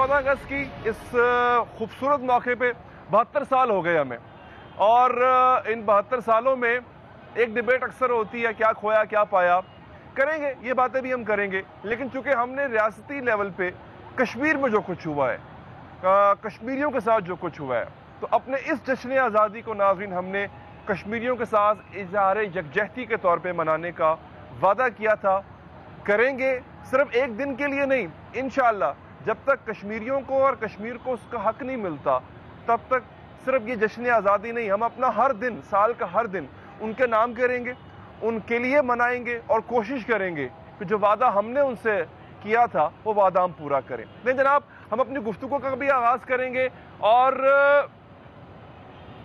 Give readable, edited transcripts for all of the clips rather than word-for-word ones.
14 अगस्त की इस खूबसूरत मौके पे 72 साल हो गए हमें, और इन 72 सालों में एक डिबेट अक्सर होती है, क्या खोया क्या पाया। करेंगे ये बातें भी हम करेंगे, लेकिन चूंकि हमने रियासती लेवल पे कश्मीर में जो कुछ हुआ है, कश्मीरियों के साथ जो कुछ हुआ है, तो अपने इस जश्न आज़ादी को नाज़रीन हमने कश्मीरियों के साथ इज़हार यकजहती के तौर पे मनाने का वादा किया था। करेंगे, सिर्फ एक दिन के लिए नहीं, इंशाअल्लाह जब तक कश्मीरियों को और कश्मीर को उसका हक नहीं मिलता, तब तक सिर्फ ये जश्न आज़ादी नहीं, हम अपना हर दिन, साल का हर दिन उनके नाम करेंगे, उनके लिए मनाएंगे और कोशिश करेंगे कि जो वादा हमने उनसे किया था वो वादा हम पूरा करें। नहीं जनाब, हम अपनी गुफ्तगू का भी आगाज़ करेंगे, और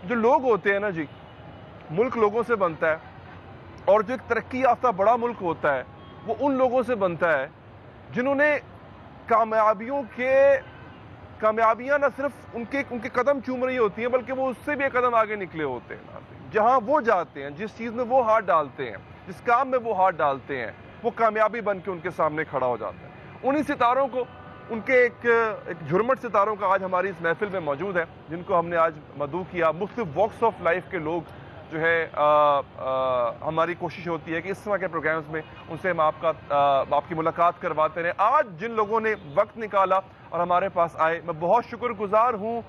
जो लोग होते हैं ना जी, मुल्क लोगों से बनता है, और जो एक तरक्की याफ्ता बड़ा मुल्क होता है वो उन लोगों से बनता है जिन्होंने कामयाबियां न सिर्फ उनके कदम चूम रही होती हैं, बल्कि वो उससे भी एक कदम आगे निकले होते हैं। जहां वो जाते हैं, जिस चीज़ में वो हाथ डालते हैं, जिस काम में वो हाथ डालते हैं, वो कामयाबी बन के उनके सामने खड़ा हो जाता है। उन्हीं सितारों को, उनके एक झुरमट सितारों का आज हमारी इस महफिल में मौजूद है, जिनको हमने आज मदऊ किया। मुख्तलिफ वॉक्स ऑफ लाइफ के लोग जो है हमारी कोशिश होती है कि इस तरह के प्रोग्राम्स में उनसे हम आपकी मुलाकात करवाते रहें। आज जिन लोगों ने वक्त निकाला और हमारे पास आए, मैं बहुत शुक्रगुजार हूँ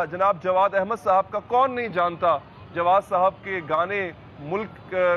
जनाब जवाद अहमद साहब का। कौन नहीं जानता जवाद साहब के गाने, मुल्क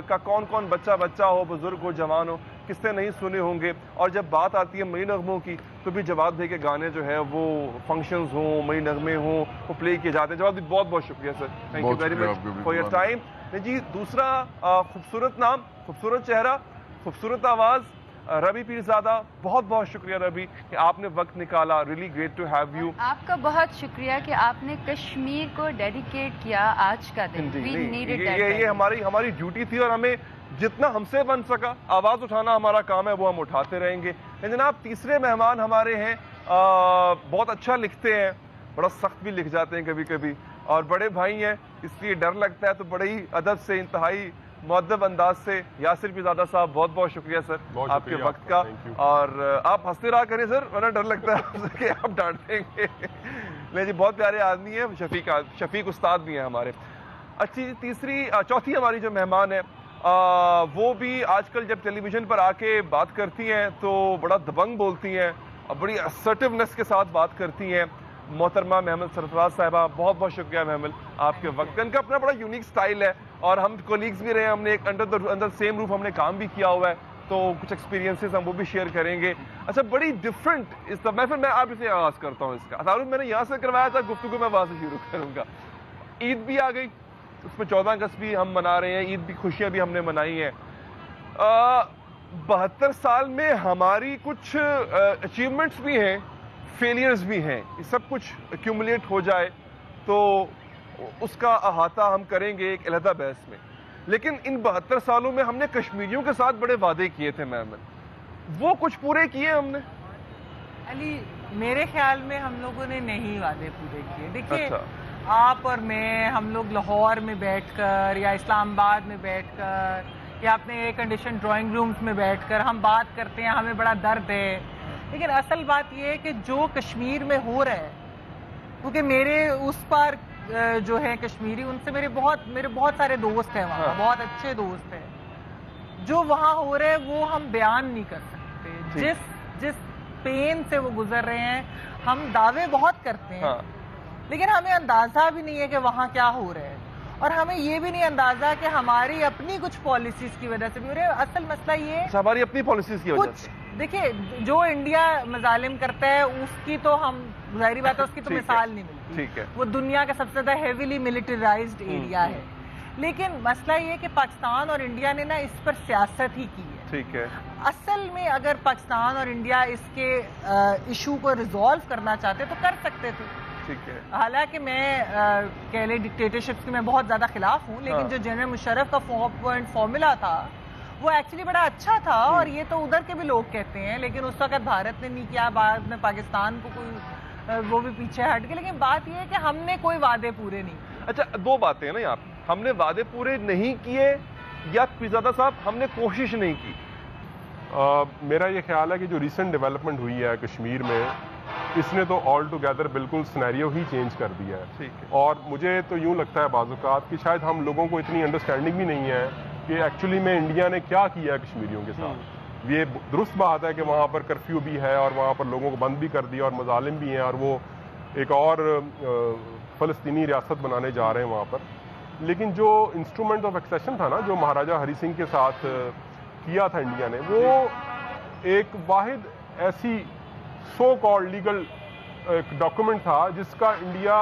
का कौन कौन बच्चा हो, बुजुर्ग हो, जवान हो, किसने नहीं सुने होंगे। और जब बात आती है मई नगमों की, तो भी जवाद भाई के गाने जो है वो फंक्शंस हों, मई नगमे हों, वो प्ले किए जाते हैं। जवाद भाई बहुत बहुत शुक्रिया sir, thank you very much for your time. जी, दूसरा खूबसूरत नाम, खूबसूरत चेहरा, खूबसूरत आवाज़, रवि पीरज़ादा, बहुत बहुत शुक्रिया रवि कि आपने वक्त निकाला। Really great to have you. आपका बहुत शुक्रिया कि आपने कश्मीर को डेडिकेट किया आज का दिन। ये हमारी ड्यूटी थी, और हमें जितना हमसे बन सका आवाज़ उठाना हमारा काम है, वो हम उठाते रहेंगे। जनाब, तीसरे मेहमान हमारे हैं, बहुत अच्छा लिखते हैं, बड़ा सख्त भी लिख जाते हैं कभी कभी, और बड़े भाई हैं, इसलिए डर लगता है, तो बड़े ही अदब से, इंतहाई मुअद्दब अंदाज से यासिर पीरज़ादा साहब, बहुत बहुत शुक्रिया सर आपके वक्त का। और आप हंसते रहा करें सर, वरना डर लगता है कि आप डांट देंगे। नहीं जी, बहुत प्यारे आदमी है, शफीक उस्ताद भी हैं हमारे। अच्छी चौथी हमारी जो मेहमान है, वो भी आजकल जब टेलीविज़न पर आके बात करती हैं तो बड़ा दबंग बोलती हैं और बड़ी असर्टिवनेस के साथ बात करती हैं। मोहतरमा महमल सरफराज साहिबा, बहुत बहुत शुक्रिया महमल आपके वक्त। इनका अपना बड़ा यूनिक स्टाइल है, और हम कोलीग्स भी रहे, हमने एक अंडर सेम रूफ हमने काम भी किया हुआ है, तो कुछ एक्सपीरियंसेस हम वो भी शेयर करेंगे। अच्छा, बड़ी डिफरेंट इस महफिल मैं आप इसे आगाज़ करता हूँ इसका। तारुफ मैंने यहाँ से करवाया था, गुफ्तगू मैं वहाँ से शुरू करूँगा। ईद भी आ गई, उसमें 14 अगस्त भी हम मना रहे हैं, ईद भी, खुशियाँ भी हमने मनाई हैं। 72 साल में हमारी कुछ अचीवमेंट्स भी हैं, फेलियर्स भी हैं। ये सब कुछ एक्यूमुलेट हो जाए तो उसका अहाता हम करेंगे एक अलहदा बहस में। लेकिन इन 72 सालों में हमने कश्मीरियों के साथ बड़े वादे किए थे मैम, वो कुछ पूरे किए हमने? अली, मेरे ख्याल में हम लोगों ने नहीं वादे पूरे किए। देखिए, अच्छा। आप और मैं, हम लोग लाहौर में बैठकर या इस्लामाबाद में बैठकर या अपने एयर कंडीशन ड्राइंग रूम्स में बैठकर हम बात करते हैं, हमें बड़ा दर्द है। लेकिन असल बात यह है कि जो कश्मीर में हो रहा है, क्योंकि मेरे उस पार जो है कश्मीरी, उनसे मेरे बहुत सारे दोस्त हैं वहाँ। हाँ। बहुत अच्छे दोस्त हैं। जो वहाँ हो रहे हैं वो हम बयान नहीं कर सकते। जिस पेन से वो गुजर रहे हैं, हम दावे बहुत करते हैं। हाँ। लेकिन हमें अंदाजा भी नहीं है कि वहाँ क्या हो रहा है, और हमें ये भी नहीं अंदाजा कि हमारी अपनी कुछ पॉलिसीज की वजह से भी हो रहा है। असल मसला ये है, हमारी अपनी पॉलिसीज की वजह से। देखिए, जो इंडिया मजालिम करता है उसकी तो हम, जाहिर बात है, उसकी तो मिसाल नहीं मिलती। ठीक है। वो दुनिया का सबसे ज्यादा हेवीली मिलिटराइज्ड एरिया है। लेकिन मसला ये कि पाकिस्तान और इंडिया ने ना इस पर सियासत ही की है। ठीक है। असल में अगर पाकिस्तान और इंडिया इसके इशू को रिजॉल्व करना चाहते तो कर सकते थे। ठीक है। हालांकि मैं कह ले डिक्टेटरशिप के मैं बहुत ज्यादा खिलाफ हूँ, लेकिन जो जनरल मुशर्रफ का 4 पॉइंट फॉर्मूला था वो एक्चुअली बड़ा अच्छा था, और ये तो उधर के भी लोग कहते हैं। लेकिन उस वक्त भारत ने नहीं किया, बाद में पाकिस्तान को कोई वो भी पीछे हट गए। लेकिन बात ये है कि हमने कोई वादे पूरे नहीं। अच्छा, दो बातें हैं ना यहाँ, हमने वादे पूरे नहीं किए या पीरज़ादा साहब हमने कोशिश नहीं की? मेरा ये ख्याल है कि जो रिसेंट डेवलपमेंट हुई है कश्मीर में, इसने तो ऑल टुगेदर बिल्कुल सिनेरियो ही चेंज कर दिया है। ठीक है। और मुझे तो यूं लगता है बाज़-औक़ात कि शायद हम लोगों को इतनी अंडरस्टैंडिंग भी नहीं है कि एक्चुअली में इंडिया ने क्या किया है कश्मीरियों के साथ। ये दुरुस्त बात है कि वहाँ पर कर्फ्यू भी है और वहाँ पर लोगों को बंद भी कर दिया और मजालिम भी हैं और वो एक और फ़लस्तीनी रियासत बनाने जा रहे हैं वहाँ पर। लेकिन जो इंस्ट्रूमेंट ऑफ एक्सेशन था ना, जो महाराजा हरी सिंह के साथ किया था इंडिया ने, वो एक वाहिद ऐसी सो कॉल्ड लीगल डॉक्यूमेंट था जिसका इंडिया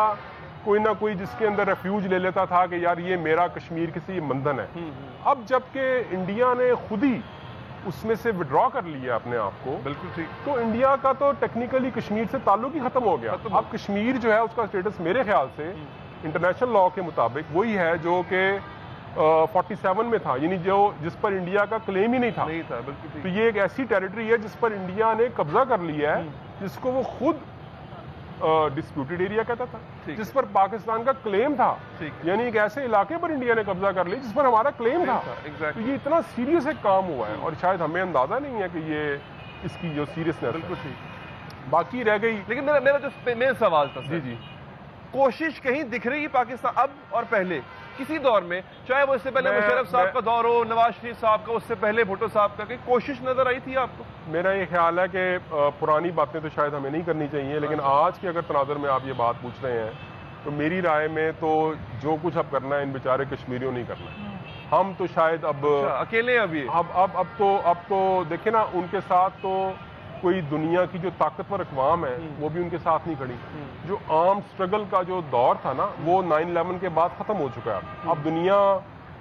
कोई ना कोई जिसके अंदर रेफ्यूज ले लेता था कि यार ये मेरा कश्मीर किसी बंधन है। अब जबकि इंडिया ने खुद ही उसमें से विड्रॉ कर लिया अपने आप को, बिल्कुल ठीक, तो इंडिया का तो टेक्निकली कश्मीर से ताल्लुक ही खत्म हो गया। अब कश्मीर जो है उसका स्टेटस मेरे ख्याल से इंटरनेशनल लॉ के मुताबिक वही है जो कि 47 में था, यानी जो जिस पर इंडिया का क्लेम ही नहीं था। बिल्कुल। तो ये एक ऐसी टेरिटरी है जिस पर इंडिया ने कब्जा कर लिया है, जिसको वो खुद डिस्प्यूटेड एरिया कहता था, जिस पर पाकिस्तान का क्लेम था। यानी एक ऐसे इलाके पर इंडिया ने कब्जा कर लिया जिस पर हमारा क्लेम था। तो ये इतना सीरियस एक काम हुआ है और शायद हमें अंदाजा नहीं है कि ये इसकी जो सीरियसनेस बिल्कुल ठीक बाकी रह गई। लेकिन मेरा जो मेन सवाल था जी जी, कोशिश कहीं दिख रही है पाकिस्तान अब और पहले किसी दौर में, चाहे वो इससे पहले मुशर्रफ साहब का दौर हो, नवाज शरीफ साहब का, उससे पहले भुट्टो साहब का, कोशिश नजर आई थी आपको? मेरा ये ख्याल है कि पुरानी बातें तो शायद हमें नहीं करनी चाहिए, लेकिन आज के अगर तनाज़ुर में आप ये बात पूछ रहे हैं तो मेरी राय में तो जो कुछ अब करना है इन बेचारे कश्मीरियों नहीं करना है। हम तो शायद अब अकेले अभी अब तो देखे ना, उनके साथ तो कोई दुनिया की जो ताकतवर अक़वाम है वो भी उनके साथ नहीं खड़ी। जो आर्म स्ट्रगल का जो दौर था ना, वो 9/11 के बाद खत्म हो चुका है। अब दुनिया,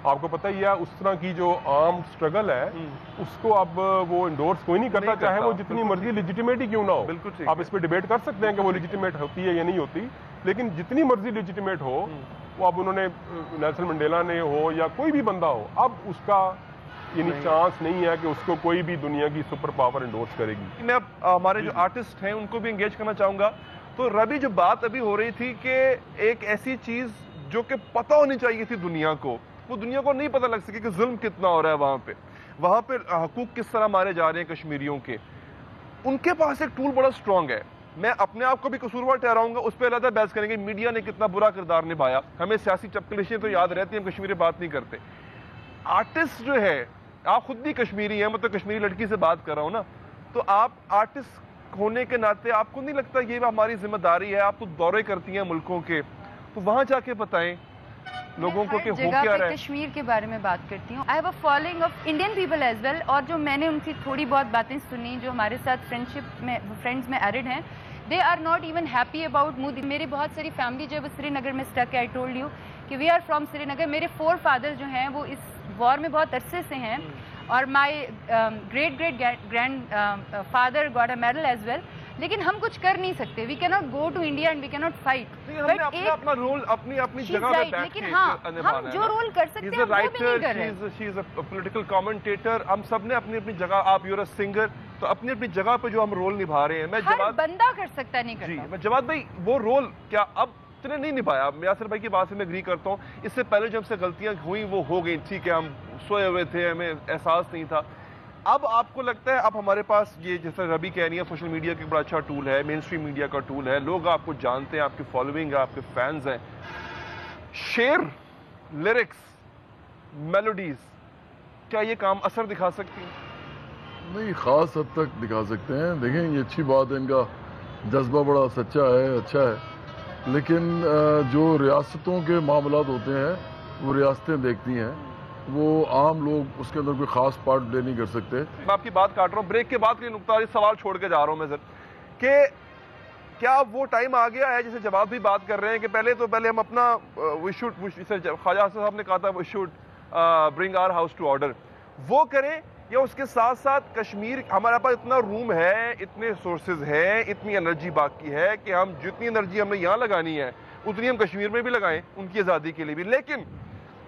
आपको पता ही है, उस तरह की जो आर्म स्ट्रगल है उसको अब वो इंडोर्स कोई नहीं करता, चाहे वो जितनी मर्जी लेजिटिमेट ही क्यों ना हो। बिल्कुल, आप इस पर डिबेट कर सकते हैं कि वो लेजिटिमेट होती है या नहीं होती, लेकिन जितनी मर्जी लेजिटिमेट हो, वो अब उन्होंने नेल्सन मंडेला ने हो या कोई भी बंदा हो, अब उसका यानी चांस नहीं है कि उसको कोई भी दुनिया की सुपर पावर इंडोर्स करेगी। मैं अब हमारे जो आर्टिस्ट हैं उनको भी एंगेज करना चाहूंगा। तो रवि, जो बात अभी हो रही थी कि एक ऐसी चीज जो कि पता होनी चाहिए थी दुनिया को, वो दुनिया को नहीं पता लग सके कि जुल्म कितना हो रहा है वहां पे हकूक किस तरह मारे जा रहे हैं कश्मीरियों के। उनके पास एक टूल बड़ा स्ट्रांग है। मैं अपने आप को भी कसूरवार ठहराऊंगा, उस पर अलग बहस करेंगे। मीडिया ने कितना बुरा किरदार निभाया, हमें सियासी चपकलिशें तो याद रहती हैं, हम कश्मीरी बात नहीं करते। आर्टिस्ट जो है, आप खुद भी कश्मीरी हैं, मतलब कश्मीरी लड़की से बात कर रहा हूं ना, तो आप आर्टिस्ट होने के नाते आपको नहीं लगता ये हमारी जिम्मेदारी है? आप तो दौरे करती हैं मुल्कों के, तो वहां जाके बताएं लोगों को कि हो क्या रहा है। कश्मीर के बारे में बात करती हूँ। I have a following of Indian people as well, और जो मैंने उनकी थोड़ी बहुत बातें सुनी जो हमारे साथ फ्रेंड्स में एडिड हैं, they are not even happy about Modi. मेरी बहुत सारी फैमिली जो है वो श्रीनगर में स्टक है। आई टोल्ड यू कि वी आर फ्रॉम श्रीनगर। मेरे 4 फादर्स जो हैं वो इस वॉर में बहुत अरसे से हैं, और my great grandfather got a medal as well. लेकिन हम कुछ कर नहीं सकते। We can not go to India and we can not fight. अपना रोल अपनी जगह पे बैठ लेकिन हम जो रोल कर सकते हैं वो भी नहीं कर रहे। She is a political commentator. हम सब ने अपनी अपनी जगह, आप यूर अ सिंगर, तो अपनी अपनी जगह पे जो हम रोल निभा रहे हैं, मैं हर बंदा कर सकता है, नहीं करता। जी, मैं जवाद भाई, वो रोल क्या अब इतने नहीं निभाया? यासिर भाई की बात से मैं एग्री करता हूँ। इससे पहले जो हमसे गलतियां हुई वो हो गई, ठीक है, हम सोए हुए थे, हमें एहसास नहीं था। अब आपको लगता है अब हमारे पास ये, जैसे रवि कह रही है, सोशल मीडिया का बड़ा अच्छा टूल है, मेन स्ट्रीम मीडिया का टूल है, लोग आपको जानते हैं, आपकी फॉलोइंग है, आपके फैंस हैं। शेर, लिरिक्स, मेलोडीज, क्या ये काम असर दिखा सकती है? नहीं, खास हद तक दिखा सकते हैं। देखें, ये अच्छी बात है, इनका जज्बा बड़ा सच्चा है, अच्छा है। लेकिन जो रियासतों के मामलात होते हैं वो रियासतें देखती हैं, वो आम लोग उसके अंदर कोई खास पार्ट प्ले नहीं कर सकते। मैं आपकी बात काट रहा हूँ, ब्रेक के बाद के नुकता सवाल छोड़ के जा रहा हूँ मैं सर, कि क्या वो टाइम आ गया है, जैसे जवाब भी बात कर रहे हैं कि पहले हम अपना ख्वाजा साहब ने कहा था we should bring our house to order, वो करें, या उसके साथ साथ कश्मीर, हमारे पास इतना रूम है, इतने सोर्सेज हैं, इतनी एनर्जी बाकी है कि हम जितनी एनर्जी हमने यहाँ लगानी है उतनी हम कश्मीर में भी लगाएं उनकी आज़ादी के लिए भी। लेकिन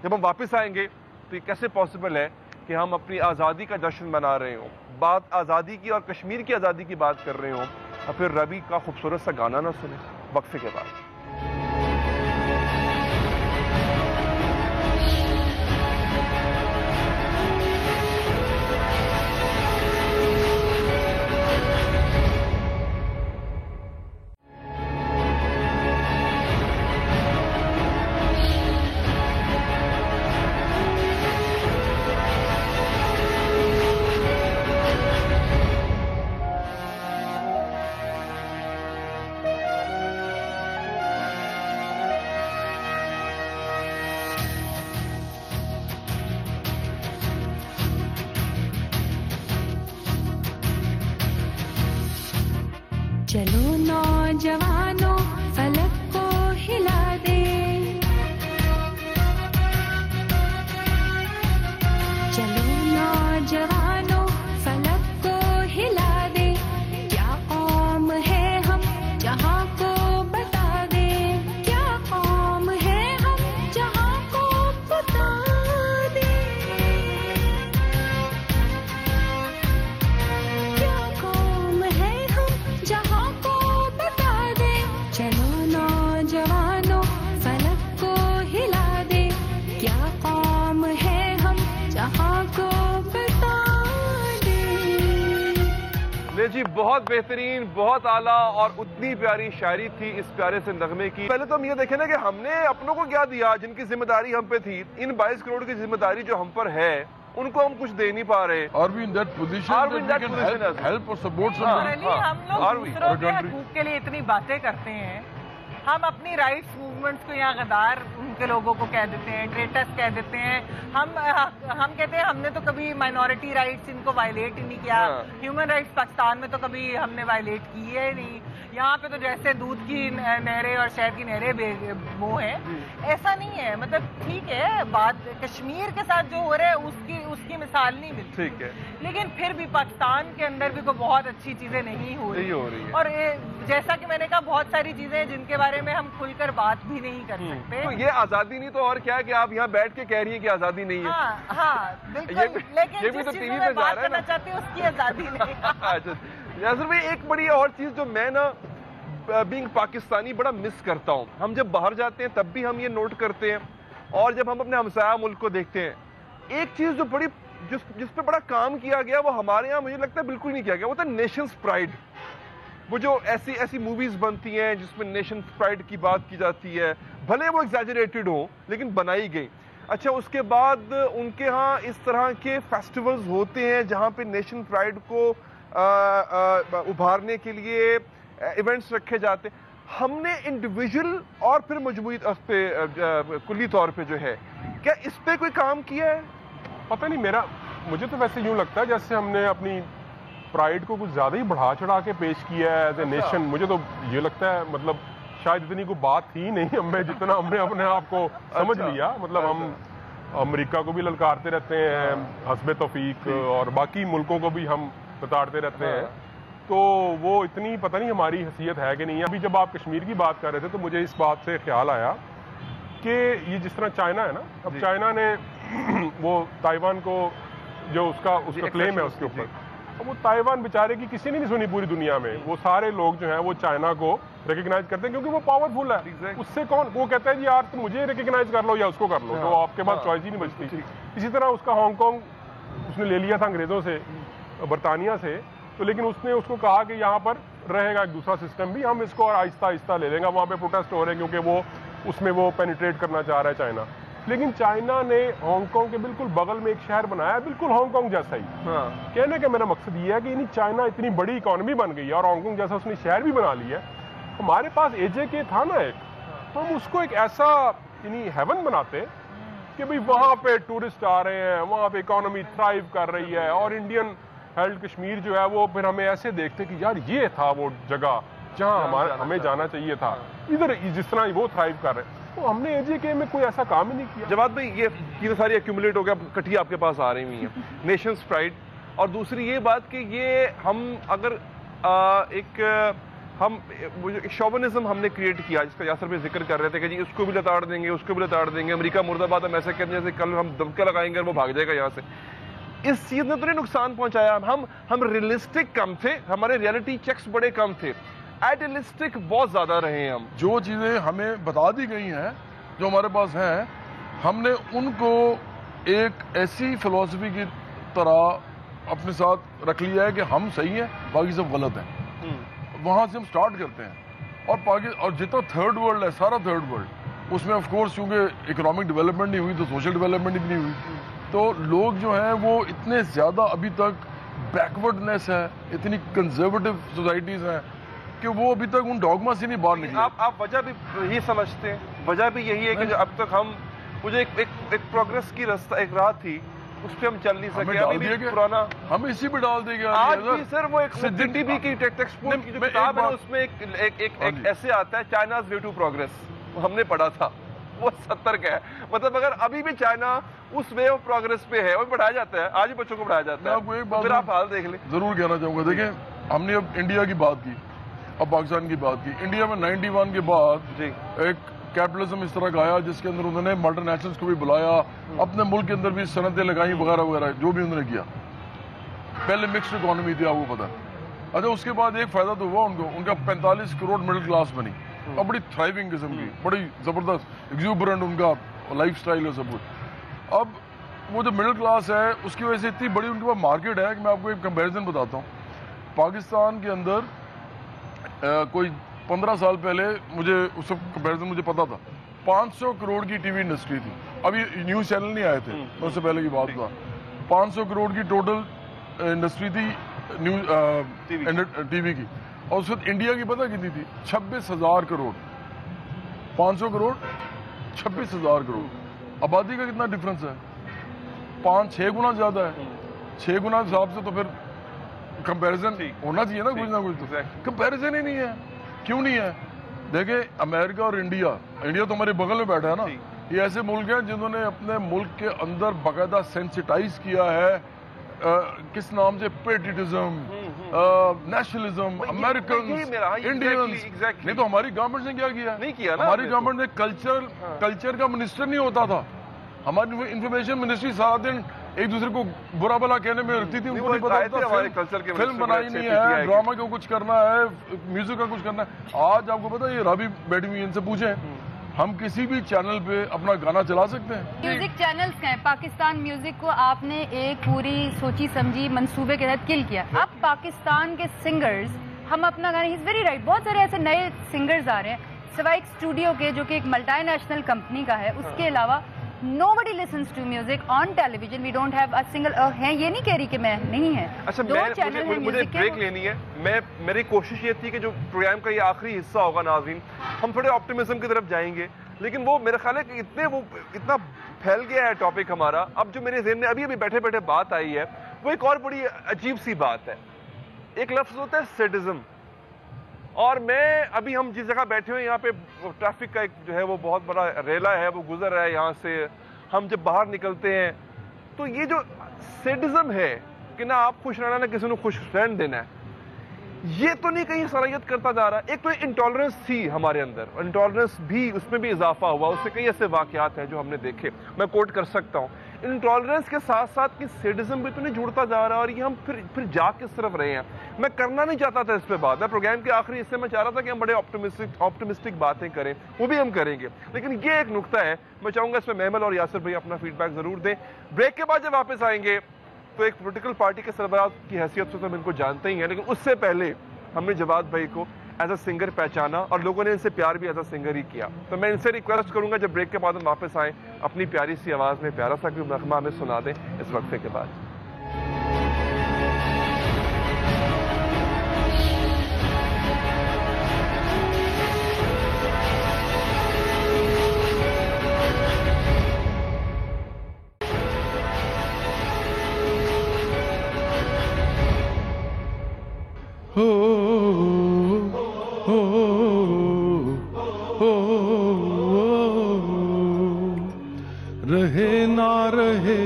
जब हम वापस आएंगे तो ये कैसे पॉसिबल है कि हम अपनी आज़ादी का जश्न मना रहे हों, बात आज़ादी की और कश्मीर की आज़ादी की बात कर रहे हों, और फिर रवि का खूबसूरत सा गाना ना सुने वक्फे के बाद? चलिए जी, बहुत बेहतरीन, बहुत आला और उतनी प्यारी शायरी थी इस प्यारे से नगमे की। पहले तो हम ये देखें ना कि हमने अपनों को क्या दिया, जिनकी जिम्मेदारी हम पे थी। इन 22 करोड़ की जिम्मेदारी जो हम पर है उनको हम कुछ दे नहीं पा रहे। Are we in that position that we can help or support somebody? हम लोग दूसरों के हकूक के लिए इतनी बातें करते हैं, हम अपनी राइट्स मूवमेंट्स को यहाँ गद्दार उनके लोगों को कह देते हैं, ट्रेटर्स कह देते हैं। हम कहते हैं हमने तो कभी माइनॉरिटी राइट्स इनको वायलेट ही नहीं किया। ह्यूमन राइट्स पाकिस्तान में तो कभी हमने वायलेट किए ही नहीं। यहाँ पे तो जैसे दूध की नहरें और शहद की नहरें वो हैं, ऐसा नहीं है। मतलब ठीक है, बात कश्मीर के साथ जो हो रहा है उसकी मिसाल नहीं मिलती, ठीक है, लेकिन फिर भी पाकिस्तान के अंदर भी कोई बहुत अच्छी चीजें नहीं हो रही है। और जैसा कि मैंने कहा, बहुत सारी चीजें हैं जिनके बारे में हम खुलकर बात भी नहीं कर सकते। तो ये आजादी नहीं तो और क्या है कि आप यहाँ बैठ के कह रही है कि आजादी नहीं है। हाँ बिल्कुल, लेकिन ये भी तो टीवी पे जा रहा है ना, चाहती है उसकी आजादी नहीं। अच्छा यासर भाई, एक बड़ी और चीज जो मैं ना बीइंग पाकिस्तानी बड़ा मिस करता हूँ, हम जब बाहर जाते हैं तब भी हम ये नोट करते हैं, और जब हम अपने हमसाया मुल्क को देखते हैं, एक चीज जो बड़ी जिस पे बड़ा काम किया गया वो हमारे यहाँ मुझे लगता है बिल्कुल नहीं किया गया, वो था नेशंस प्राइड। वो जो ऐसी मूवीज बनती हैं जिसमें नेशन प्राइड की बात की जाती है, भले वो एग्जैजरेटेड हो लेकिन बनाई गई। अच्छा, उसके बाद उनके यहाँ इस तरह के फेस्टिवल्स होते हैं जहाँ पे नेशन प्राइड को उभारने के लिए इवेंट्स रखे जाते हैं। हमने इंडिविजुअल और फिर मजमूई पे कुल्ली तौर पे जो है, क्या इस पे कोई काम किया है? पता नहीं, मुझे तो वैसे यूं लगता है जैसे हमने अपनी प्राइड को कुछ ज्यादा ही बढ़ा चढ़ा के पेश किया है एज ए नेशन। मुझे तो ये लगता है, मतलब शायद इतनी कोई बात थी नहीं हमें, जितना हमने अपने आप को समझ लिया। मतलब हम अमेरिका को भी ललकारते रहते हैं, हस्बे तौफीक, और बाकी मुल्कों को भी हम बताड़ते रहते हैं। तो वो इतनी पता नहीं हमारी हैसियत है कि नहीं है। अभी जब आप कश्मीर की बात कर रहे थे तो मुझे इस बात से ख्याल आया कि ये जिस तरह चाइना है ना, अब चाइना ने वो ताइवान को जो उसका क्लेम है उसके ऊपर, अब वो ताइवान बेचारे की किसी ने नहीं सुनी पूरी दुनिया में। वो सारे लोग जो हैं वो चाइना को रिकग्नाइज करते हैं क्योंकि वो पावरफुल है। उससे कौन, वो कहता है जी यार तुम मुझे रिकग्नाइज कर लो या उसको कर लो, तो आपके पास चॉइस ही नहीं बचती। इसी तरह उसका हांगकांग उसने ले लिया था अंग्रेजों से, बरतानिया से, तो लेकिन उसने उसको कहा कि यहाँ पर रहेगा एक दूसरा सिस्टम भी, हम इसको और आहिस्ता आहिस्ता ले लेंगे। वहाँ पे प्रोटेस्ट हो रहे हैं क्योंकि वो उसमें वो पेनिट्रेट करना चाह रहा है चाइना। लेकिन चाइना ने हांगकांग के बिल्कुल बगल में एक शहर बनाया, बिल्कुल हांगकांग जैसा ही। कहने का मेरा मकसद ये है कि चाइना इतनी बड़ी इकोनॉमी बन गई है और हांगकांग जैसा उसने शहर भी बना लिया है। हमारे पास AJK था ना एक, तो हम उसको एक ऐसा हेवन बनाते कि भाई वहाँ पे टूरिस्ट आ रहे हैं, वहाँ पे इकोनॉमी थ्राइव कर रही है, और इंडियन हेल्ड कश्मीर जो है वो फिर हमें ऐसे देखते कि यार ये था वो जगह जहाँ हमें जाना चाहिए था, इधर जिस तरह वो थ्राइव कर रहे हैं। तो हमने AJK में कोई ऐसा काम ही नहीं किया। जवाब भाई, ये चीज़ें सारी एक्यूमुलेट हो गया, कटी आपके पास आ रही हुई हैं, नेशंस प्राइड, और दूसरी ये बात कि ये हम अगर एक शोविनिज्म हमने क्रिएट किया, जिसका यासर भाई जिक्र कर रहे थे कि जी उसको भी लताड़ देंगे, उसको भी लताड़ देंगे, अमेरिका मुर्दाबाद, हम ऐसे कहते हैं जैसे कल हम दबका लगाएंगे और वो भाग जाएगा यहाँ से। इस चीज ने तो नहीं नुकसान पहुंचाया। हम रियलिस्टिक कम थे, हमारे रियलिटी चेक्स बड़े कम थे, आइडियलिस्टिक बहुत ज्यादा रहे हैं हम। जो चीजें हमें बता दी गई हैं, जो हमारे पास हैं, हमने उनको एक ऐसी फिलॉसफी की तरह अपने साथ रख लिया है कि हम सही हैं, बाकी सब गलत हैं। वहां से हम स्टार्ट करते हैं, और जितना थर्ड वर्ल्ड है, सारा थर्ड वर्ल्ड, उसमें ऑफ कोर्स क्योंकि इकोनॉमिक डेवलपमेंट नहीं हुई तो सोशल डेवलपमेंट भी नहीं हुई, तो लोग जो हैं वो इतने ज्यादा अभी तक बैकवर्डनेस है, इतनी कंजर्वेटिव सोसाइटीज हैं कि वो अभी तक उन डॉगमा से नहीं बाहर निकले। आप वजह भी यही समझते हैं? वजह भी यही है कि जो अब तक मुझे एक प्रोग्रेस की रास्ता, एक राह थी, उस पे हम चल नहीं सके। अभी भी पुराना हम इसी पे डाल देंगे आज भी सर। वो एक सिद्दीकी की टेक्स्ट बुक की जो किताब है, उसमें एक ऐसे आता है, चाइनाज वे टू प्रोग्रेस, हमने पढ़ा था, वो 70 का है। मतलब अगर अभी भी चाइना उस वे ऑफ प्रोग्रेस पे है, वो पढ़ाया जाता है, आज भी बच्चों को पढ़ाया जाता है। आपको एक बात आप हाल देख ले। जरूर कहना चाहूंगा, देखें हमने अब इंडिया की बात की, अब पाकिस्तान की बात की। इंडिया में 91 के बाद जी एक कैपिटलिज्म इस तरह का आया जिसके अंदर उन्होंने मल्टीनेशनल्स को भी बुलाया, अपने मुल्क के अंदर भी सनतें लगाई वगैरह वगैरह, जो भी उन्होंने किया। पहले मिक्स्ड इकोनॉमी थी, आपको पता। अच्छा, उसके बाद एक फायदा तो हुआ उनको, उनका 45 करोड़ मिडिल क्लास बनी और बड़ी थ्राइविंग किस्म की, बड़ी जबरदस्त एग्जूबरेंट उनका लाइफ स्टाइल है सब कुछ। अब वो जो मिडिल क्लास है उसकी वजह से इतनी बड़ी उनके पास मार्केट है कि मैं आपको एक कंपैरिजन बताता हूँ पाकिस्तान के अंदर कोई 15 साल पहले मुझे उस कंपेरिजन मुझे पता था 500 करोड़ की टीवी इंडस्ट्री थी। अभी न्यूज़ चैनल नहीं आए थे, उससे पहले की बात हुआ। 500 करोड़ की टोटल इंडस्ट्री थी न्यूज़ टीवी की, और उस वक्त इंडिया की पता कितनी थी? 26,000 करोड़। 500 करोड़ 26,000 करोड़। आबादी का कितना डिफरेंस है? 5-6 गुना ज्यादा है। 6 गुना हिसाब से तो फिर कंपैरिजन होना चाहिए ना, कुछ ना कुछ। तो कंपैरिजन ही नहीं है। क्यों नहीं है? देखिए, अमेरिका और इंडिया तो हमारे बगल में बैठा है ना। ये ऐसे मुल्क हैं जिन्होंने अपने मुल्क के अंदर बाकायदा सेंसिटाइज किया है किस नाम से, पेट्रियटिज्म, नेशनलिज्म, अमेरिकन, इंडियंस। नहीं तो हमारी गवर्नमेंट ने क्या किया? नहीं किया ना। हमारी गवर्नमेंट ने कल्चर का मिनिस्टर नहीं होता था। हमारी इंफॉर्मेशन मिनिस्ट्री सारा दिन एक दूसरे को बुरा भला कहने में रखती थी। उनको नहीं पता था फिल्म बनाई नहीं है, ड्रामा को कुछ करना है, म्यूजिक का कुछ करना है। आज आपको पता है, ये राबी बैठी हुई, इनसे पूछे, हम किसी भी चैनल पे अपना गाना चला सकते हैं। म्यूजिक चैनल्स हैं, पाकिस्तान म्यूजिक को आपने एक पूरी सोची समझी मंसूबे के तहत किल किया। अब पाकिस्तान के सिंगर्स, हम अपना गाना, इज वेरी राइट, बहुत सारे ऐसे नए सिंगर्स आ रहे हैं सिवाय एक स्टूडियो के जो कि एक मल्टीनेशनल कंपनी का है। उसके अलावा nobody listens to music on television. We don't have a single है, ये नहीं कह रही कि मैं नहीं है। अच्छा, मुझे ब्रेक लेनी है। मेरी कोशिश ये थी कि जो प्रोग्राम का ये आखिरी हिस्सा होगा नाज़रीन, हम थोड़े ऑप्टिमिज्म की तरफ जाएंगे, लेकिन वो मेरा ख्याल है कि इतना फैल गया है टॉपिक हमारा। अब जो मेरे ज़हन में अभी बैठे बैठे बात आई है, वो एक और बड़ी अजीब सी बात है। एक लफ्ज़ होता है सेडिज्म, और मैं अभी हम जिस जगह बैठे हुए यहाँ पे ट्रैफिक का एक जो है वो बहुत बड़ा रेला है, वो गुजर रहा है यहाँ से। हम जब बाहर निकलते हैं तो ये जो सेडिज्म है कि ना आप खुश रहना ना किसी को खुश रहने देना है, ये तो नहीं कहीं सराहियत करता जा रहा। एक तो इंटॉलरेंस थी हमारे अंदर, इंटॉलरेंस भी, उसमें भी इजाफा हुआ। उससे कई ऐसे वाकयात हैं जो हमने देखे, मैं कोट कर सकता हूँ। इंटॉलरेंस के साथ साथ कि सेडिज्म भी तो नहीं जुड़ता जा रहा, और ये हम फिर जा किस तरफ रहे हैं। मैं करना नहीं चाहता था इस पे बात, मैं प्रोग्राम के आखिरी हिस्से में चाह रहा था कि हम बड़े ऑप्टिमिस्टिक बातें करें, वो भी हम करेंगे, लेकिन ये एक नुकता है। मैं चाहूंगा इस पर महमल और यासिर भाई अपना फीडबैक जरूर दें। ब्रेक के बाद जब वापस आएंगे तो एक पोलिटिकल पार्टी के सरबराह की हैसियत से तो हम इनको जानते ही हैं, लेकिन उससे पहले हमने जवाद भाई को एज अ सिंगर पहचाना और लोगों ने इनसे प्यार भी एज अ सिंगर ही किया। तो मैं इनसे रिक्वेस्ट करूंगा जब ब्रेक के बाद हम वापस आएं, अपनी प्यारी सी आवाज़ में प्यारा सा कोई नगमा हमें सुना दें इस वक्फे के बाद। हो हो हो रहे ना रहे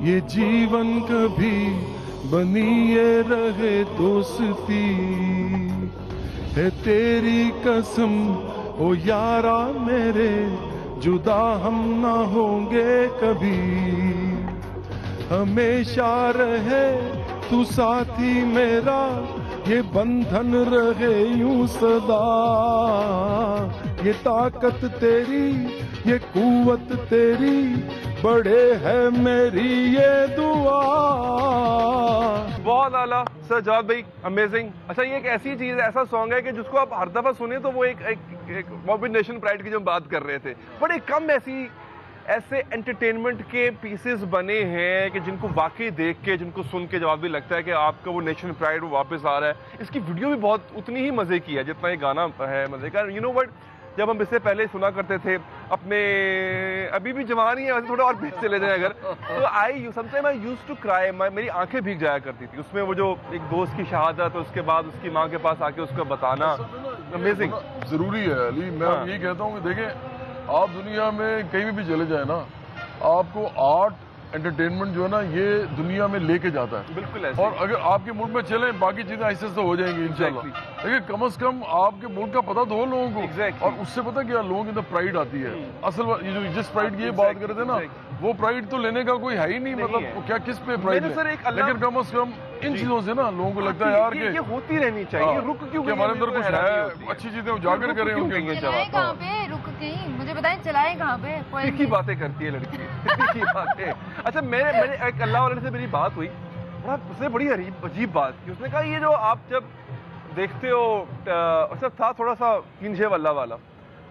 ये जीवन कभी, बनी ये रहे दोस्ती, है तेरी कसम ओ यारा मेरे, जुदा हम ना होंगे कभी, हमेशा रहे तू साथी मेरा, ये बंधन रहे यूं सदा, ये ताकत तेरी, ये कुव्वत तेरी, बड़े है मेरी ये दुआ। बहुत आला सर जवाद भाई, अमेजिंग। अच्छा, ये एक ऐसी चीज, ऐसा सॉन्ग है कि जिसको आप हर दफा सुने तो वो वो भी नेशन प्राइड की जो बात कर रहे थे, बड़े कम ऐसे एंटरटेनमेंट के पीसेस बने हैं कि जिनको वाकई देख के, जिनको सुन के जवाब भी लगता है कि आपका वो नेशन प्राइड वो वापस आ रहा है। इसकी वीडियो भी बहुत उतनी ही मजे की है जितना ये गाना है मजे का। यू नो व्हाट, जब हम इससे पहले सुना करते थे अपने, अभी भी जवान ही है वैसे, थोड़ा और पीछे चले जाए अगर, तो sometime I used to cry, मेरी आंखें भीग जाया करती थी। उसमें वो जो एक दोस्त की शहादत, उसके बाद उसकी माँ के पास आके उसको बताना, अमेजिंग। जरूरी है अली, मैं यही कहता हूँ कि देखें, आप दुनिया में कहीं भी चले जाए ना, आपको आर्ट एंटरटेनमेंट जो है ना, ये दुनिया में लेके जाता है। बिल्कुल ऐसे। और अगर आपके मुल्क में चले, बाकी चीजें ऐसे हो जाएंगी इंशाल्लाह। लेकिन कम से कम आपके मुल्क का पता दो लोगों को, और उससे पता क्या, लोगों के अंदर प्राइड आती है। असल ये जो जिस प्राइड की ये बात कर रहे थे ना, वो प्राइड तो लेने का कोई है ही नहीं, मतलब क्या किस पे प्राइड है। लेकिन कम से कम इन चीजों से ना लोगों को लगता है यार कि ये होती रहनी चाहिए। रुक क्यों गई, हमारे अंदर कुछ है, अच्छी चीजें उजागर करें उनके। कहाँ पे रुक गई, मुझे बताएं, चलाए कहाँ पे? की बातें करती है लड़की की बातें। अच्छा, मैंने एक अल्लाह वाले से मेरी बात हुई, उसने बड़ी अजीब बात की। उसने कहा ये जो आप जब देखते हो, अच्छा था थोड़ा सा किंजे वाला वाला,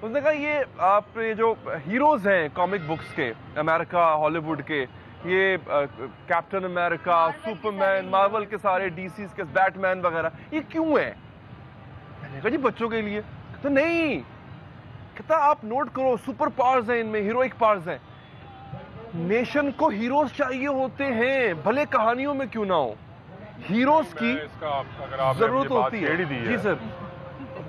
उसने कहा ये आप ये जो हीरोज हैं कॉमिक बुक्स के, अमेरिका हॉलीवुड के, ये कैप्टन अमेरिका, सुपरमैन, मार्वल के सारे, डीसी के बैटमैन वगैरह, ये क्यों है? मैंने कहा जी बच्चों के लिए। तो नहीं, कहता आप नोट करो, सुपर पावर्स हैं इनमें, हीरोइक पावर्स हैं। नेशन को हीरोज चाहिए होते हैं, भले कहानियों में क्यों ना हो, हीरोज की जरूरत होती है। जी सर,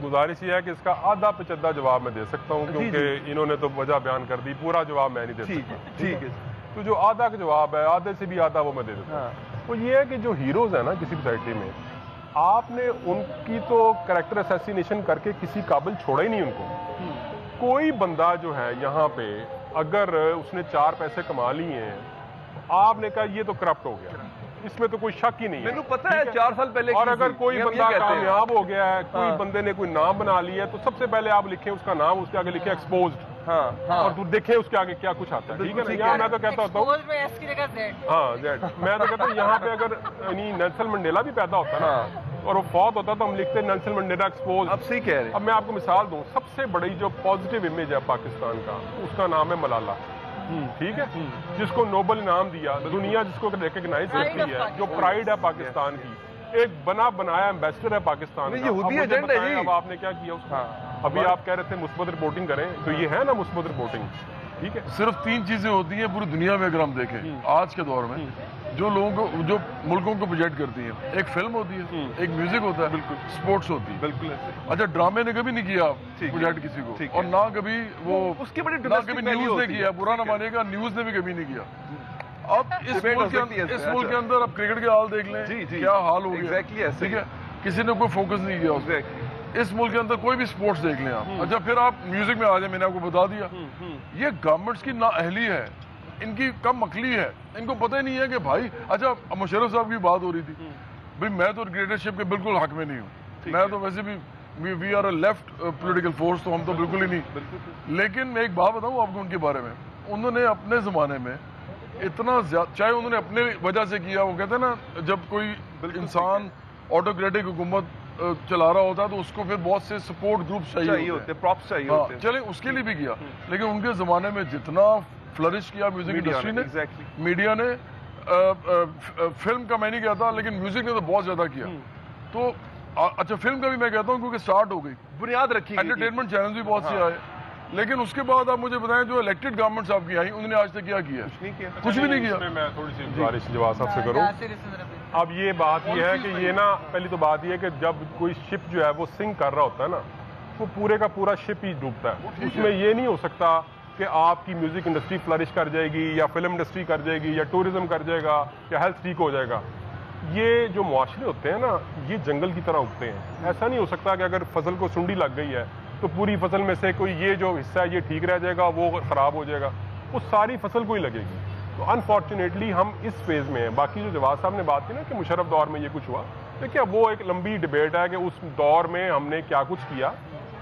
गुजारिश ये है कि इसका आधा पिचद्दा जवाब मैं दे सकता हूँ, क्योंकि इन्होंने तो वजह बयान कर दी, पूरा जवाब मैं नहीं दे सकता। ठीक है। तो जो आधा का जवाब है, आधे से भी आधा वो मैं दे देता हूँ। वो ये है कि जो हीरोज है ना किसी सोसाइटी में, आपने उनकी तो कैरेक्टर असैसिनेशन करके किसी काबिल छोड़ा ही नहीं उनको। कोई बंदा जो है यहाँ पे अगर उसने 4 पैसे कमा लिए हैं, आपने कहा ये तो करप्ट हो गया, इसमें तो कोई शक ही नहीं है। मैंने पता है 4 साल पहले। और अगर कोई बंदा कामयाब हो गया है, कोई बंदे ने कोई नाम बना लिया है, तो सबसे पहले आप लिखें उसका नाम, उसके आगे लिखें एक्सपोज्ड। और तू देखें उसके आगे क्या कुछ आता है। ठीक है ना? यहाँ मैं तो कहता होता हूँ, हाँ जेड, मैं तो कहता हूँ यहाँ पे अगर नेल्सन मंडेला भी पैदा होता ना और वो फौत होता तो हम लिखते नेल्सन मंडेला एक्सपोज। अब सही कह रहे हैं। अब मैं आपको मिसाल दूं, सबसे बड़ी जो पॉजिटिव इमेज है पाकिस्तान का, उसका नाम है मलाला। ठीक है, जिसको नोबेल इनाम दिया, दुनिया जिसको रिकॉग्नाइज करती है, जो प्राइड है पाकिस्तान की, एक बना बनाया एम्बेसडर है पाकिस्तान का। यहूदी एजेंट है जी। अब आपने क्या किया उसका? अभी आप कह रहे थे मुस्बत रिपोर्टिंग करें, तो ये है ना मुस्बत रिपोर्टिंग। ठीक है, सिर्फ 3 चीजें होती हैं पूरी दुनिया में, अगर हम देखें आज के दौर में, जो लोगों को, जो मुल्कों को प्रोजेक्ट करती है। एक फिल्म होती है, एक म्यूजिक होता है, बिल्कुल, स्पोर्ट्स होती है, बिल्कुल। अच्छा, ड्रामे ने कभी नहीं किया प्रोजेक्ट किसी को, और ना कभी वो उसकी बड़ी ना कभी न्यूज ने किया, बुरा ना मानिएगा, न्यूज ने भी कभी नहीं किया। अब इस मुल्क के अंदर अब क्रिकेट के हाल देख लें, क्या हाल हो गया। ठीक है, किसी ने कोई फोकस नहीं किया उसमें। इस मुल्क के अंदर कोई भी स्पोर्ट्स देख लें आप। अच्छा, फिर आप म्यूजिक में आ जाए, मैंने आपको बता दिया, ये गवर्नमेंट्स की नाअहली है, इनकी कम अकली है, इनको पता ही नहीं है कि भाई, अच्छा मुशर्रफ साहब की बात हो रही थी, भाई मैं तो डिक्टेटरशिप के बिल्कुल हक में नहीं हूँ, मैं तो वैसे भी we are a left political force, तो हम तो बिल्कुल ही नहीं। लेकिन मैं एक बात बताऊँ आपको उनके बारे में, उन्होंने अपने जमाने में इतना ज्यादा, चाहे उन्होंने अपने वजह से किया, वो कहते हैं ना, जब कोई इंसान ऑटोक्रेटिक हुकूमत चला रहा होता है तो उसको फिर बहुत से सपोर्ट ग्रुप चाहिए होते हैं, प्रॉप्स चाहिए होते हैं। चले उसके लिए भी किया, लेकिन उनके जमाने में जितना फ्लरिश किया म्यूजिक इंडस्ट्री ने, मीडिया ने, फिल्म का मैं नहीं कहता, लेकिन म्यूजिक ने तो बहुत ज्यादा किया। तो अच्छा, फिल्म का भी मैं कहता हूँ क्योंकि स्टार्ट हो गई, बुनियाद रखी, एंटरटेनमेंट चैनल भी बहुत से आए, लेकिन उसके बाद आप मुझे बताएं जो इलेक्टेड गवर्नमेंट्स आपकी आई, उन्होंने आज तक क्या किया? कुछ भी नहीं किया। मैं थोड़ी सी गुजारिश जवाब सबसे करूँ। अब ये बात ये है कि ये ना, पहली तो बात ये है कि जब कोई शिप जो है वो सिंक कर रहा होता है ना, वो पूरे का पूरा शिप ही डूबता है। उसमें ये नहीं हो सकता कि आपकी म्यूजिक इंडस्ट्री फ्लरिश कर जाएगी, या फिल्म इंडस्ट्री कर जाएगी, या टूरिज्म कर जाएगा, या हेल्थ ठीक हो जाएगा। ये जो मुआशरे होते हैं ना, ये जंगल की तरह उगते हैं। ऐसा नहीं हो सकता कि अगर फसल को सुंडी लग गई है तो पूरी फसल में से कोई ये जो हिस्सा है ये ठीक रह जाएगा, वो खराब हो जाएगा, वो सारी फसल को ही लगेगी। तो अनफॉर्चुनेटली हम इस फेज में हैं। बाकी जो जवाब साहब ने बात की ना कि मुशर्रफ दौर में ये कुछ हुआ, देखिए वो एक लंबी डिबेट है कि उस दौर में हमने क्या कुछ किया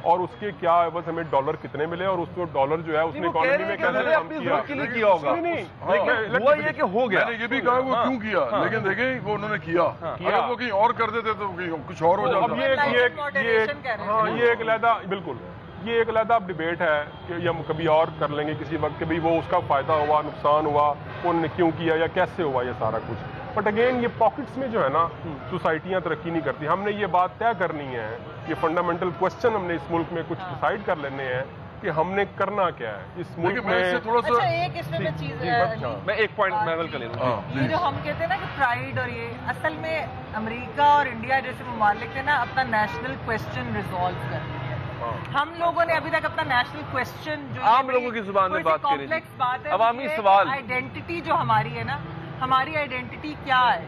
और उसके क्या बस हमें डॉलर कितने मिले, और उसको डॉलर जो है उसने इकोनॉमी में कैसे काम किया होगा। लेकिन हुआ ये कि हो गया, मैंने ये भी कहा वो क्यों किया, लेकिन देखें वो उन्होंने किया। अगर वो कहीं और कर देते तो कुछ और हो जाता। ये एक अलहदा, बिल्कुल ये एक अलहदा डिबेट है कि हम कभी और कर लेंगे किसी वक्त के भी वो उसका फायदा हुआ, नुकसान हुआ, उन्होंने क्यों किया या कैसे हुआ ये सारा कुछ। बट अगेन ये पॉकेट्स में जो है ना, सोसाइटियाँ तरक्की नहीं करती। हमने ये बात तय करनी है, ये फंडामेंटल क्वेश्चन हमने इस मुल्क में कुछ डिसाइड कर लेने हैं कि हमने करना क्या है इस मुल्क में। थोड़ा सा एक इसमें मैं चीज, मैं एक पॉइंट मैं कर ले लूँ। ये जो हम कहते हैं ना कि प्राइड, और ये असल में अमेरिका और इंडिया जैसे ममालिक है ना, अपना नेशनल क्वेश्चन रिजॉल्व करते हैं। हम लोगों ने अभी तक अपना नेशनल क्वेश्चन जो आम लोगों की जुबान में बात करें, कॉम्प्लेक्स बात है, अवामी सवाल, आइडेंटिटी जो हमारी है ना, हमारी आइडेंटिटी क्या है,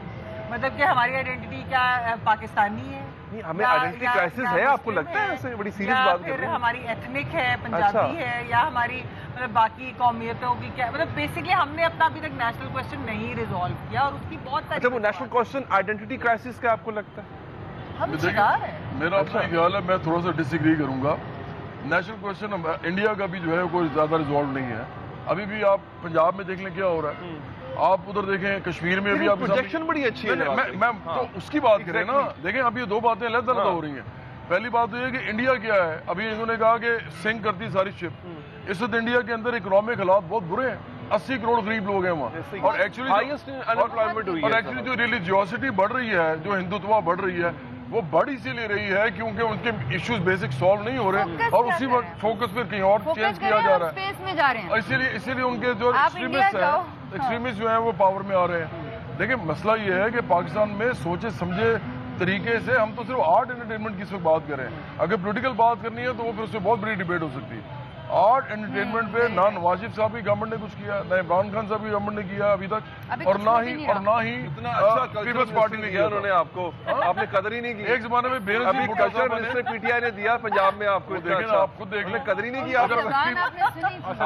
मतलब कि हमारी आइडेंटिटी क्या है, पाकिस्तानी है, हमें आइडेंटिटी क्राइसिस है, आपको लगता है ऐसे बड़ी सीरियस बात फिर हमारी एथनिक है, पंजाबी है, या हमारी मतलब बाकी कौमियतों की क्या, मतलब बेसिकली हमने अपना अभी तक नेशनल क्वेश्चन नहीं रिजॉल्व किया, और उसकी बहुत सारी। अच्छा, वो नेशनल क्वेश्चन आइडेंटिटी क्राइसिस का आपको लगता है? हम शिकार हैं। मेरा अपना ख्याल है, मैं थोड़ा सा डिसएग्री करूंगा। नेशनल क्वेश्चन इंडिया का भी जो है कोई ज्यादा रिजॉल्व नहीं है। अभी भी आप पंजाब में देख लें क्या हो रहा है, आप उधर देखें कश्मीर में भी आप प्रोजेक्शन बड़ी अच्छी है। मैं तो उसकी बात करें ना, देखें अब ये दो बातें अलग-अलग हो रही हैं। पहली बात तो ये कि इंडिया क्या है, अभी इन्होंने कहा कि सिंक करती सारी शिप। इस वक्त इंडिया के अंदर इकोनॉमिक हालात बहुत बुरे हैं, 80 करोड़ करीब लोग हैं वहाँ, और एक्चुअली हाईएस्ट अनएम्प्लॉयमेंट हुई है। और एक्चुअली जो रिलीजियोसिटी बढ़ रही है, जो हिंदुत्व बढ़ रही है, वो बढ़ इसीलिए रही है क्योंकि उनके इश्यूज बेसिक सॉल्व नहीं हो रहे, और उसी वक्त फोकस फिर कहीं और चेंज किया जा रहा है, स्पेस में जा रहे हैं। इसीलिए उनके जो एक्सट्रीमिस्ट जो है वो पावर में आ रहे हैं। देखिए मसला ये है कि पाकिस्तान में सोचे समझे तरीके से हम तो सिर्फ आर्ट एंटरटेनमेंट की इस वक्त बात कर रहे हैं। अगर पॉलिटिकल बात करनी है तो वो फिर उससे बहुत बड़ी डिबेट हो सकती है। आर्ट एंटरटेनमेंट पे ना नवाज शरीफ साहब की गवर्नमेंट ने कुछ किया, ना इमरान खान साहब की गवर्नमेंट ने किया अभी तक, और ना ही इतना अच्छा पीपल्स पार्टी ने किया। उन्होंने आपको, आपने कदर ही नहीं की। एक जमाने में बेनजीर कल्चर मिनिस्टर पीटीआई ने दिया पंजाब में आपको, देखें आप खुद देख लें, कदर ही नहीं किया।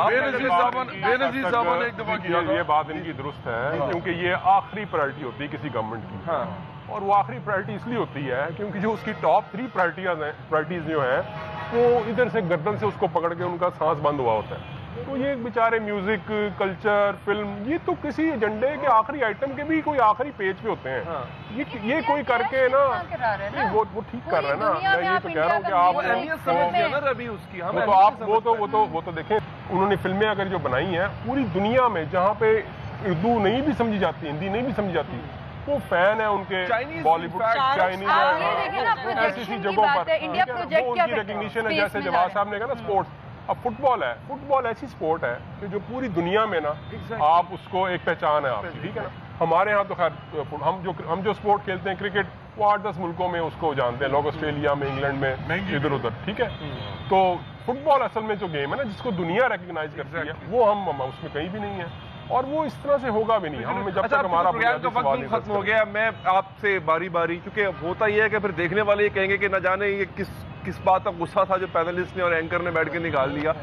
बेनजीर साहब ने एक दफा किया। ये बात इनकी दुरुस्त है क्योंकि ये आखिरी प्रायोरिटी होती है किसी गवर्नमेंट की। हाँ। और वो आखिरी प्रायोरिटी इसलिए होती है क्योंकि जो उसकी टॉप 3 प्रायोरिटीज जो है वो इधर से गर्दन से उसको पकड़ के उनका सांस बंद हुआ होता है। तो ये बेचारे म्यूजिक, कल्चर, फिल्म, ये तो किसी एजेंडे के आखिरी आइटम के भी कोई आखिरी पेज पे होते हैं। हाँ। ये कोई करके ना वो ठीक कर रहा है ना। मैं ये तो कह रहा हूँ कि आप अहमियत समझ गया ना रवि उसकी। वो तो देखें, उन्होंने फिल्में अगर जो बनाई हैं पूरी दुनिया में जहाँ पे उर्दू नहीं भी समझी जाती, हिंदी नहीं भी समझी जाती, वो फैन है उनके बॉलीवुड, चाइनीज, ऐसी जगहों पर वो उनकी रिकग्निशन है। जैसे जवाब साहब ने कहा ना स्पोर्ट्स, अब फुटबॉल है, फुटबॉल ऐसी स्पोर्ट है कि जो पूरी दुनिया में ना आप उसको एक पहचान है आपकी, ठीक है ना। हमारे यहाँ तो खैर हम जो स्पोर्ट खेलते हैं क्रिकेट, वो 8-10 मुल्कों में उसको जानते हैं लोग, ऑस्ट्रेलिया में, इंग्लैंड में, इधर उधर, ठीक है। तो फुटबॉल असल में जो गेम है ना जिसको दुनिया रिकग्नाइज करती है, वो हम उसमें कहीं भी नहीं है, और वो इस तरह से होगा भी नहीं। हम जब तक हमारा प्रोग्राम का वक्त खत्म हो गया, मैं आपसे बारी बारी, क्योंकि होता ये है कि फिर देखने वाले ये कहेंगे कि न जाने ये किस बात का गुस्सा था जो पैनलिस्ट ने और एंकर ने बैठ के निकाल लिया।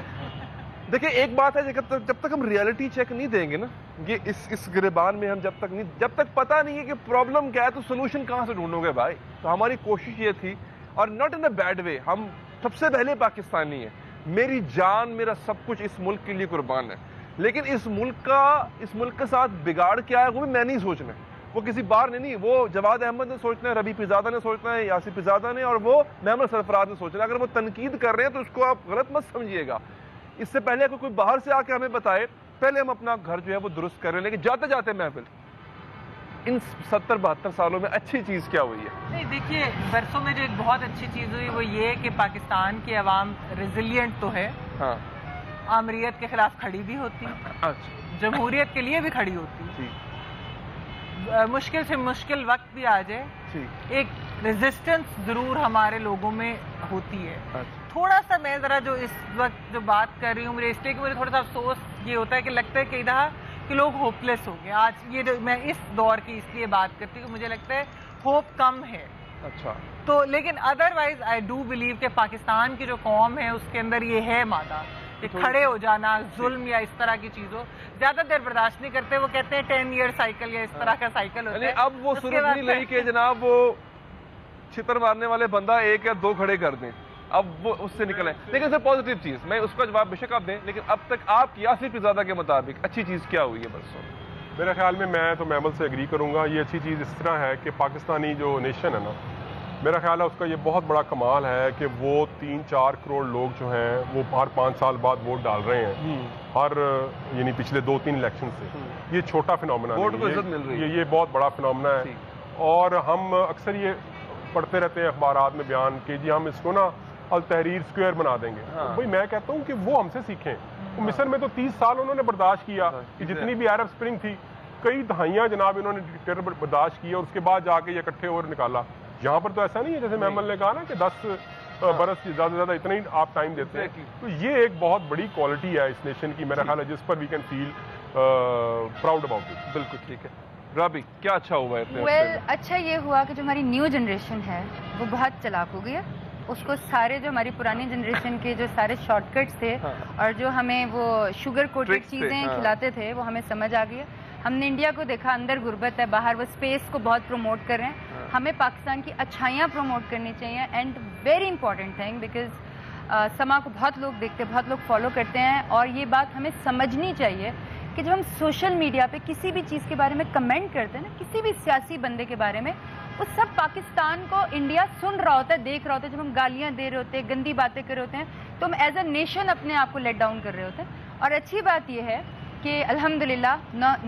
देखिए एक बात है, जब तक हम रियलिटी चेक नहीं देंगे ना, ये इस गिरबान में हम जब तक पता नहीं है कि प्रॉब्लम क्या है, तो सोल्यूशन कहाँ से ढूंढोगे भाई। तो हमारी कोशिश ये थी, और not in a bad way, हम सबसे पहले पाकिस्तानी है, मेरी जान मेरा सब कुछ इस मुल्क के लिए कुर्बान है, लेकिन इस मुल्क के साथ बिगाड़ क्या है वो भी मैं नहीं सोचना है, वो किसी बार नहीं, वो जवाद अहमद ने सोचना है, रबी पिजादा ने सोचना है, यासिर पिजादा ने, और वो मोहम्मद सरफराज ने सोचना है। अगर वो तनकीद कर रहे हैं तो उसको आप गलत मत समझिएगा। इससे पहले अगर कोई बाहर से आके हमें बताए, पहले हम अपना घर जो है वो दुरुस्त करें। लेकिन जाते जाते महफिल, इन 70-72 सालों में अच्छी चीज़ क्या हुई है? नहीं, देखिए बरसों में जो एक बहुत अच्छी चीज़ हुई वो ये कि पाकिस्तान की आवाम रिजिलियंट तो है, हाँ, आमरीयत के खिलाफ खड़ी भी होती, अच्छा, जमहूरियत के लिए भी खड़ी होती, मुश्किल से मुश्किल वक्त भी आ जाए, एक रेजिस्टेंस जरूर हमारे लोगों में होती है। अच्छा। थोड़ा सा मैं जरा जो इस वक्त जो बात कर रही हूँ, मेरे इसलिए कि मुझे थोड़ा सा अफसोस ये होता है कि लगता है कि इधर कि लोग होपलेस हो गए। आज ये जो मैं इस दौर की इसलिए बात करती हूँ, मुझे लगता है होप कम है। अच्छा, तो लेकिन अदरवाइज आई डू बिलीव कि पाकिस्तान की जो कौम है उसके अंदर ये है मादा कि खड़े हो जाना, जुल्म या इस तरह की चीजों ज्यादा देर बर्दाश्त नहीं करते। वो कहते हैं 10 ईयर साइकिल या इस तरह का साइकिल होता है। अब वो सूरत नहीं रही कि जनाब वो छितर मारने वाले बंदा 1 या 2 खड़े कर दें, अब वो उससे निकले। लेकिन सर पॉजिटिव चीज, मैं उसका जवाब बेशक आप दें, लेकिन अब तक आप यासिर पिजादा के मुताबिक अच्छी चीज क्या हुई है बरसों? मेरे ख्याल में, मैं तो महमल से एग्री करूंगा, ये अच्छी चीज़ इस तरह है कि पाकिस्तानी जो नेशन है ना, मेरा ख्याल है उसका ये बहुत बड़ा कमाल है कि वो 3-4 करोड़ लोग जो हैं वो हर 5 साल बाद वोट डाल रहे हैं, हर यानी पिछले 2-3 इलेक्शन से। ये छोटा फिनोमेना नहीं, वोट को इज्जत मिल रही है, ये बहुत बड़ा फिनोमेना है। और हम अक्सर ये पढ़ते रहते हैं अखबारात में बयान कि जी हम इसको ना अल तहरीर स्क्वायर बना देंगे। हाँ। भाई मैं कहता हूँ कि वो हमसे सीखें। तो मिस्र में तो 30 साल उन्होंने बर्दाश्त किया कि जितनी भी अरब स्प्रिंग थी, कई दहाइयाँ जनाब इन्होंने टेरर बर्दाश्त किया, और उसके बाद जाके ये इकट्ठे और निकाला। यहाँ पर तो ऐसा नहीं है, जैसे महमल ने कहा ना कि 10 बरस ज़्यादा से ज़्यादा इतना ही आप टाइम देते हैं। तो ये एक बहुत बड़ी क्वालिटी है इस नेशन की, मेरा ख्याल है, जिस पर we can feel proud about it. बिल्कुल ठीक है। राबी, क्या अच्छा हुआ है? अच्छा ये हुआ कि जो हमारी न्यू जनरेशन है वो बहुत चालाक हो गई है। उसको सारे जो हमारी पुरानी जनरेशन के जो सारे शॉर्टकट्स थे, हाँ, और जो हमें वो शुगर कोटेड चीज़ें हाँ, खिलाते थे, वो हमें समझ आ गई है। हमने इंडिया को देखा, अंदर गुर्बत है, बाहर वो स्पेस को बहुत प्रमोट कर रहे हैं। हाँ। हमें पाकिस्तान की अच्छाइयाँ प्रमोट करनी चाहिए। And very important thing, because समा को बहुत लोग देखते हैं, बहुत लोग फॉलो करते हैं, और ये बात हमें समझनी चाहिए कि जब हम सोशल मीडिया पे किसी भी चीज़ के बारे में कमेंट करते हैं ना, किसी भी सियासी बंदे के बारे में, उस सब पाकिस्तान को इंडिया सुन रहा होता है, देख रहा होता है। जब हम गालियां दे रहे होते हैं, गंदी बातें कर रहे होते हैं, तो हम एज अ नेशन अपने आप को लेट डाउन कर रहे होते हैं। और अच्छी बात यह है कि अल्हम्दुलिल्लाह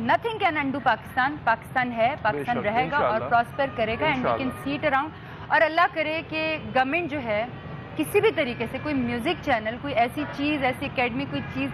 nothing can undo Pakistan. Pakistan है, पाकिस्तान रहेगा और प्रॉस्पर करेगा and we can see it around. और अल्लाह करे कि गवर्नमेंट जो है किसी भी तरीके से कोई म्यूजिक चैनल, कोई ऐसी चीज, ऐसी एकेडमी, कोई चीज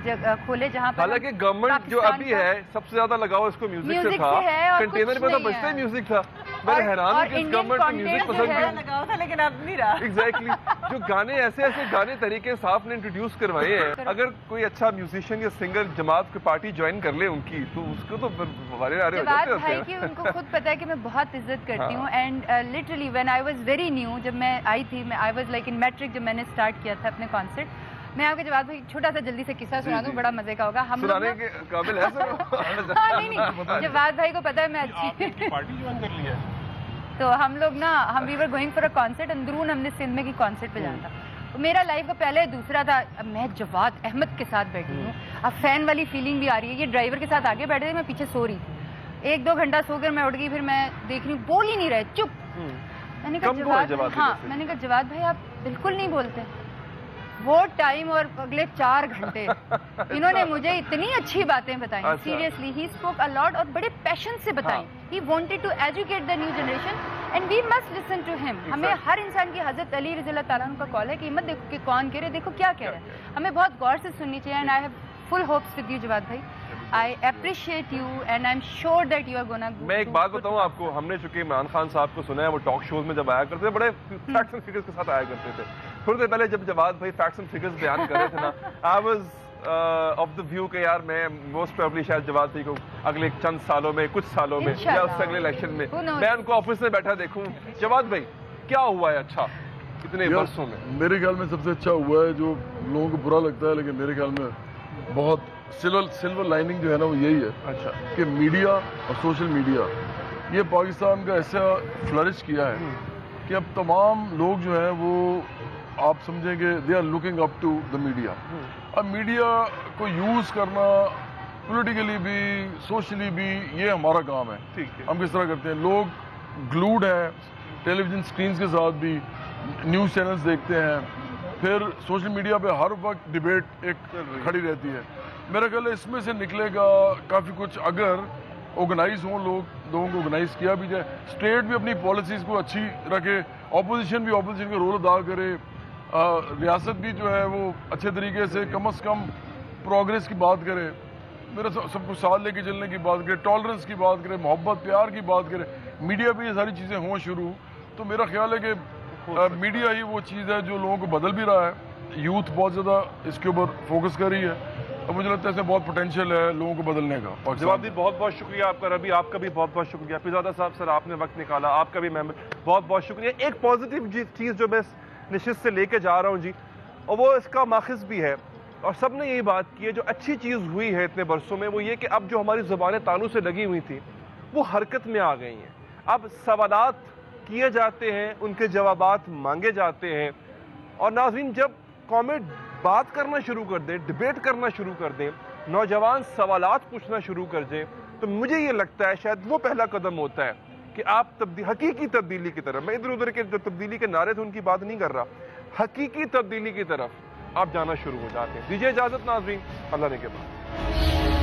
खोले जहां पर, हालांकि गवर्नमेंट जो अभी है सबसे ज्यादा लगाव इसको म्यूजिक से था, कंटेनर में तो बजता ही म्यूजिक था। मैं हैरान हूं कि गवर्नमेंट को म्यूजिक पसंद है, लगाव था लेकिन अब नहीं रहा। एग्जैक्टली जो गाने ऐसे गाने तरीके साफ ने इंट्रोड्यूस करवाए हैं, अगर कोई अच्छा म्यूजिशियन या सिंगर जमात की पार्टी ज्वाइन कर ले उनकी, तो उसको तो वारे नारे हो जाते हैं। भाई की उनको खुद पता है कि मैं बहुत इज्जत करती हूँ and literally when I was very new, जब मैं आई थी, I was like in matric, जब मैंने स्टार्ट किया था अपने कॉन्सर्ट, मैं आपके जवाब भाई छोटा सा जल्दी से किस्सा सुना दूं, बड़ा मजे का होगा। हम सुनाने के काबिल है सर? नहीं, जवाब भाई को पता है मैं अच्छी पार्टी ज्वाइन कर लिया है। तो हम लोग ना, हम we were going for a concert, अंदरून हमने सिंध में की कॉन्सर्ट पे जाना था। तो मेरा लाइफ का पहले दूसरा था, अब मैं जवाद अहमद के साथ बैठी हूँ, अब फैन वाली फीलिंग भी आ रही है। ये ड्राइवर के साथ आगे बैठे थे, मैं पीछे सो रही थी। 1-2 घंटा सोकर मैं उठ गई, फिर मैं देख रही हूँ बोल ही नहीं रहे, चुप। मैंने कहा जवाद, हाँ मैंने कहा जवाद भाई आप बिल्कुल नहीं बोलते। वो टाइम और अगले 4 घंटे इन्होंने मुझे इतनी अच्छी बातें बताई, seriously he spoke a lot, और बड़े पैशन से बताई। He wanted to educate the new generation and we must listen to him. हमें हर इंसान की, हजरत अली रज़ी अल्लाह ताला अन्हु का कॉल है कि मत देखो कि कौन कह रहे, देखो क्या कह रहे हैं। हमें बहुत गौर से सुननी चाहिए and I have full hopes with you Jawad भाई। I appreciate you and I am sure that you are gonna. मैं एक बात बताऊं आपको, हमने चूंकि इमरान खान साहब को सुना है, वो टॉक शोज में जब आया करते थे, बड़े फैक्ट्स एंड फिगर्स के साथ आया करते थे। थोड़ी देर पहले जब जवाद भाई फैक्ट्स एंड फिगर्स बयान कर रहे थे ना, I was of the view के यार मैं मोस्ट प्रोबेबली शायद जवाद भाई को अगले चंद सालों में, कुछ सालों में या उससे अगले इलेक्शन में मैं उनको ऑफिस में बैठा देखूं। जवाद भाई क्या हुआ है अच्छा इतने वर्षों में? मेरे ख्याल में सबसे अच्छा हुआ है, जो लोगों को बुरा लगता है लेकिन मेरे ख्याल में बहुत सिल्वर लाइनिंग जो है ना वो यही है, अच्छा, कि मीडिया और सोशल मीडिया ये पाकिस्तान का ऐसा फ्लरिश किया है कि अब तमाम लोग जो हैं वो आप समझेंगे they are looking up to the media. अब मीडिया को यूज़ करना पॉलिटिकली भी, सोशली भी, ये हमारा काम है। ठीक है, हम किस तरह करते हैं, लोग ग्लूड हैं टेलीविजन स्क्रीन के साथ भी, न्यूज़ चैनल्स देखते हैं, फिर सोशल मीडिया पे हर वक्त डिबेट एक खड़ी रहती है। मेरा ख्याल है इसमें से निकलेगा काफ़ी कुछ, अगर ऑर्गेनाइज हों लोगों को ऑर्गेनाइज किया भी जाए, स्टेट भी अपनी पॉलिसीज़ को अच्छी रखे, ऑपोजिशन भी ऑपोजिशन का रोल अदा करे, रियासत भी जो है वो अच्छे तरीके से कम प्रोग्रेस की बात करे, मेरा सबको साथ लेके चलने की बात करे, टॉलरेंस की बात करे, मोहब्बत प्यार की बात करे, मीडिया पे ये सारी चीज़ें हों शुरू, तो मेरा ख्याल है कि मीडिया ही वो चीज़ है जो लोगों को बदल भी रहा है। यूथ बहुत ज़्यादा इसके ऊपर फोकस कर रही है, अब मुझे लगता है इसमें बहुत पोटेंशियल है लोगों को बदलने का। और जवाब दी बहुत बहुत शुक्रिया आपका। रवि आपका भी बहुत बहुत शुक्रिया। फिजादा साहब सर आपने वक्त निकाला, आपका भी मैं बहुत बहुत शुक्रिया। एक पॉजिटिव चीज़ जो मैं निश्चित से लेके जा रहा हूँ जी, और वो इसका माखिज भी है, और सब ने यही बात की है, जो अच्छी चीज़ हुई है इतने बरसों में वो ये कि अब जो हमारी ज़ुबानें तालू से लगी हुई थी वो हरकत में आ गई हैं। अब सवालात किए जाते हैं, उनके जवाबात मांगे जाते हैं, और नाज़रीन जब कौमें बात करना शुरू कर दें, डिबेट करना शुरू कर दें, नौजवान सवालात पूछना शुरू कर दें, तो मुझे ये लगता है शायद वो पहला कदम होता है कि आप हकीकी तब्दीली की तरफ, मैं इधर उधर के जो तब्दीली के नारे थे उनकी बात नहीं कर रहा, हकीकी तब्दीली की तरफ आप जाना शुरू हो जाते हैं। दीजिए इजाजत नाज़रीन, अल्लाह ने के बाद।